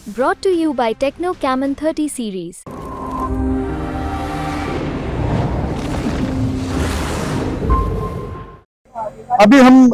Brought to you by Techno Camon 30 series. अभी हम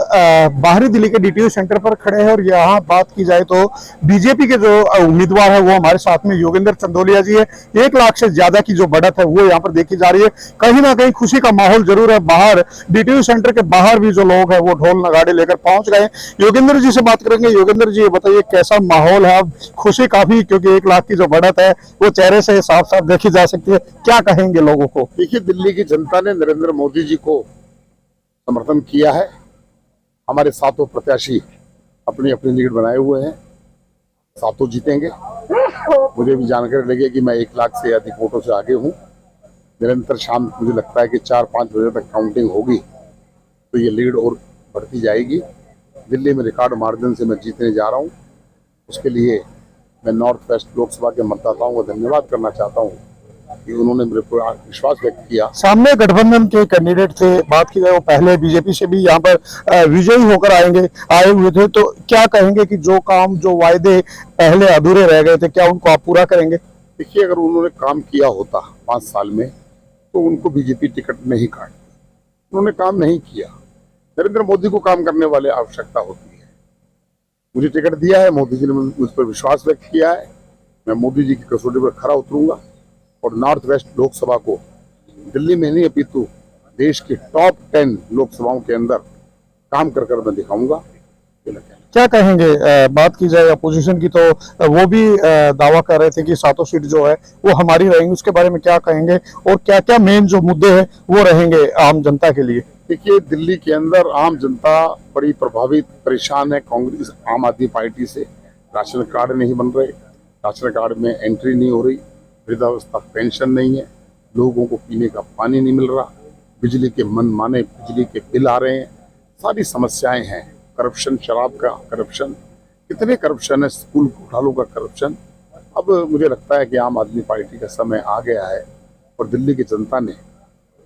बाहरी दिल्ली के डीटीयू सेंटर पर खड़े हैं और यहाँ बात की जाए तो बीजेपी के जो उम्मीदवार है वो हमारे साथ में योगेंद्र चंदोलिया जी है। 1 लाख से ज्यादा की जो बढ़त है वो यहाँ पर देखी जा रही है। कहीं ना कहीं खुशी का माहौल जरूर है। बाहर डीटीयू सेंटर के बाहर भी जो लोग हैं वो ढोल नगाड़े लेकर पहुंच गए। योगेंद्र जी से बात करेंगे। योगेंद्र जी बताइए कैसा माहौल है। अब खुशी काफी, क्योंकि 1 लाख की जो बढ़त है वो चेहरे से साफ साफ देखी जा सकती है। क्या कहेंगे लोगों को? देखिए, दिल्ली की जनता ने नरेंद्र मोदी जी को समर्थन किया है। हमारे सातों प्रत्याशी अपनी अपनी लीड बनाए हुए हैं, सातों जीतेंगे। मुझे भी जानकारी लगी कि मैं 1 लाख से अधिक वोटों से आगे हूं। निरंतर शाम मुझे लगता है कि 4-5 बजे तक काउंटिंग होगी तो ये लीड और बढ़ती जाएगी। दिल्ली में रिकॉर्ड मार्जिन से मैं जीतने जा रहा हूं। उसके लिए मैं नॉर्थ वेस्ट लोकसभा के मतदाताओं का धन्यवाद करना चाहता हूं कि उन्होंने मेरे को विश्वास व्यक्त किया। सामने गठबंधन के कैंडिडेट से बात की जाए, वो पहले बीजेपी से भी यहाँ पर विजयी होकर आए हुए थे, तो क्या कहेंगे कि जो काम, जो वायदे पहले अधूरे रह गए थे, क्या उनको आप पूरा करेंगे? देखिए, अगर उन्होंने काम किया होता 5 साल में तो उनको बीजेपी टिकट नहीं काटती। उन्होंने काम नहीं किया। नरेंद्र मोदी को काम करने वाले आवश्यकता होती है। मुझे टिकट दिया है, मोदी जी ने मुझ पर विश्वास व्यक्त किया है। मैं मोदी जी की कसौटी पर खरा उतरूंगा और नॉर्थ वेस्ट लोकसभा को दिल्ली में नहीं अपितु देश की टॉप 10 लोकसभाओं के अंदर काम कर मैं दिखाऊंगा। क्या कहेंगे? बात की जाए अपोजिशन की तो वो भी दावा कर रहे थे कि 7 सीट जो है वो हमारी रहेंगी। उसके बारे में क्या कहेंगे और क्या क्या मेन जो मुद्दे हैं वो रहेंगे आम जनता के लिए? देखिए, दिल्ली के अंदर आम जनता बड़ी प्रभावित, परेशान है कांग्रेस आम आदमी पार्टी से। राशन कार्ड नहीं बन रहे, राशन कार्ड में एंट्री नहीं हो रही, वृद्धावस्था पेंशन नहीं है, लोगों को पीने का पानी नहीं मिल रहा, बिजली के मनमाने बिजली के बिल आ रहे हैं, सारी समस्याएं हैं। करप्शन, शराब का करप्शन, कितने करप्शन है, स्कूल घोटालों का करप्शन। अब मुझे लगता है कि आम आदमी पार्टी का समय आ गया है और दिल्ली की जनता ने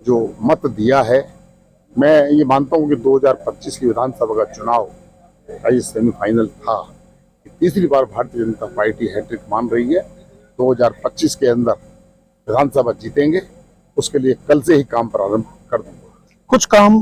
जो मत दिया है, मैं ये मानता हूँ कि 2025 की विधानसभा का चुनाव आज सेमीफाइनल था। तीसरी बार भारतीय जनता पार्टी हैट्रिक मान रही है। 2025 के अंदर विधानसभा जीतेंगे। उसके लिए कल से ही काम प्रारंभ कर दूंगा।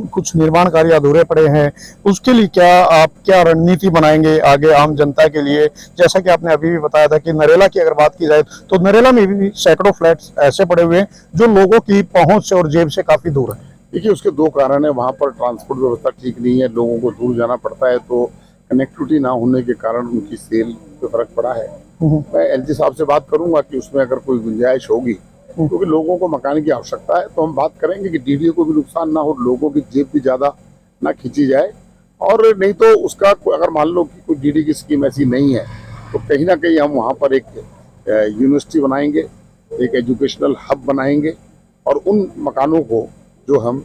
कुछ निर्माण कार्य अधूरे पड़े हैं, उसके लिए क्या रणनीति बनाएंगे आगे आम जनता के लिए? जैसा कि आपने अभी भी बताया था कि नरेला की अगर बात की जाए तो नरेला में भी सैकड़ों फ्लैट्स ऐसे पड़े हुए हैं जो लोगों की पहुंच से और जेब से काफी दूर है। देखिए, उसके 2 कारण है। वहाँ पर ट्रांसपोर्ट व्यवस्था ठीक नहीं है, लोगों को दूर जाना पड़ता है, तो कनेक्टिविटी ना होने के कारण उनकी सेल पे फर्क पड़ा है। मैं एलजी साहब से बात करूंगा कि उसमें अगर कोई गुंजाइश होगी, क्योंकि लोगों को मकान की आवश्यकता है, तो हम बात करेंगे कि डीडीओ को भी नुकसान ना हो, लोगों की जेब भी ज्यादा ना खींची जाए। और नहीं तो उसका अगर मान लो कि कोई डीडी की स्कीम ऐसी नहीं है तो कहीं ना कहीं हम वहाँ पर एक यूनिवर्सिटी बनाएंगे, एक एजुकेशनल हब बनाएंगे और उन मकानों को जो हम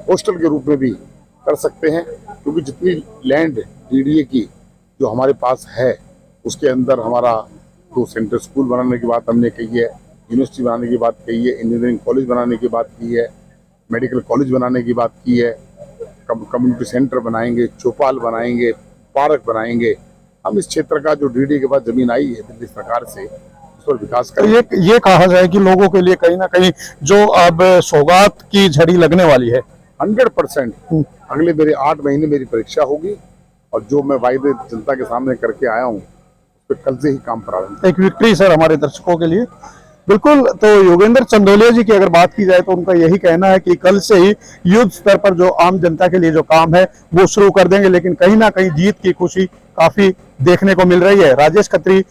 हॉस्टल के रूप में भी कर सकते हैं। क्योंकि जितनी लैंड डीडीए की जो हमारे पास है उसके अंदर हमारा 2 सेंटर स्कूल बनाने की बात हमने कही है, यूनिवर्सिटी बनाने की बात कही है, इंजीनियरिंग कॉलेज बनाने की बात की है, मेडिकल कॉलेज बनाने की बात की है, कम्युनिटी सेंटर बनाएंगे, चौपाल बनाएंगे, पार्क बनाएंगे। हम इस क्षेत्र का जो डीडीए के बाद जमीन आई है दिल्ली सरकार से, उस पर विकास करेंगे। तो ये कहा जाए कि लोगों के लिए कहीं ना कहीं जो अब सौगात की झड़ी लगने वाली है 100%। अगले मेरे 8 महीने मेरी परीक्षा होगी और जो मैं वायदे जनता के सामने करके आया हूँ उस पर कल से ही काम प्रारंभ। एक विक्ट्री सर हमारे दर्शकों के लिए। बिल्कुल। तो योगेंद्र चंदोलिया जी की अगर बात की जाए तो उनका यही कहना है कि कल से ही युद्ध स्तर पर जो आम जनता के लिए जो काम है वो शुरू कर देंगे, लेकिन कहीं ना कहीं जीत की खुशी काफी देखने को मिल रही है। राजेश खत्री।